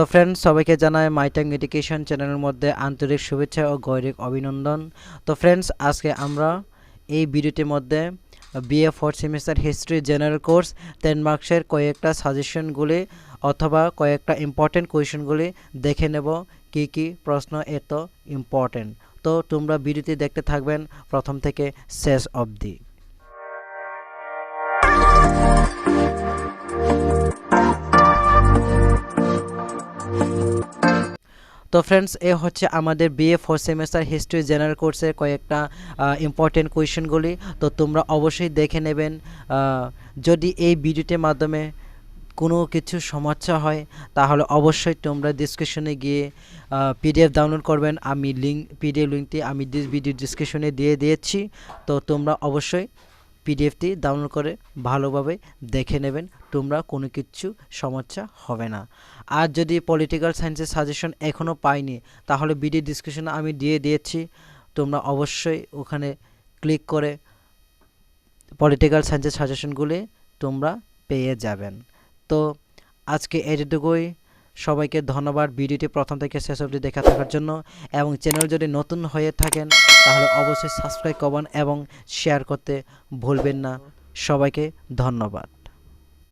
তো ফ্রেন্ডস, সবাইকে জানাই মাইটাং এডুকেশন চ্যানেলের মধ্যে আন্তরিক শুভেচ্ছা ও গৈরিক অভিনন্দন। তো ফ্রেন্ডস, আজকে আমরা এই ভিডিওটির মধ্যে BA 4th semester history general course 10 মার্কসের কয়েকটা সাজেশনগুলি অথবা কয়েকটা ইম্পর্টেন্ট কোয়েশনগুলি দেখে নেব কি কি প্রশ্ন এত ইম্পর্টেন্ট। তো তোমরা ভিডিওটি দেখতে থাকবেন প্রথম থেকে শেষ অবধি। তো ফ্রেন্ডস, এ হচ্ছে আমাদের BA 4th semester history general কোর্সের কয়েকটা ইম্পর্টেন্ট কোয়েশনগুলি। তো তোমরা অবশ্যই দেখে নেবেন। যদি এই ভিডিওটির মাধ্যমে কোনো কিছু সমস্যা হয় তাহলে অবশ্যই তোমরা ডিসক্রিপশনে গিয়ে পিডিএফ ডাউনলোড করবেন। আমি পিডিএফ লিঙ্কটি আমি ভিডিও ডিসক্রিপশনে দিয়ে দিয়েছি। তো তোমরা অবশ্যই পিডিএফটি ডাউনলোড করে ভালোভাবে দেখে নেবেন, তোমরা কোনো কিছু সমস্যা হবে না। আর যদি পলিটিক্যাল সায়েন্সের সাজেশন এখনও পাইনি তাহলে ভিডিও ডিসক্রিপশনে আমি দিয়ে দিয়েছি, তোমরা অবশ্যই ওখানে ক্লিক করে পলিটিক্যাল সায়েন্সের সাজেশনগুলি তোমরা পেয়ে যাবেন। তো আজকে এটুকুই। সবাইকে ধন্যবাদ ভিডিওটি প্রথম থেকে শেষ অবধি দেখা থাকার জন্য, এবং চ্যানেল যদি নতুন হয়ে থাকেন তাহলে অবশ্যই সাবস্ক্রাইব করবেন এবং শেয়ার করতে ভুলবেন না। সবাইকে ধন্যবাদ।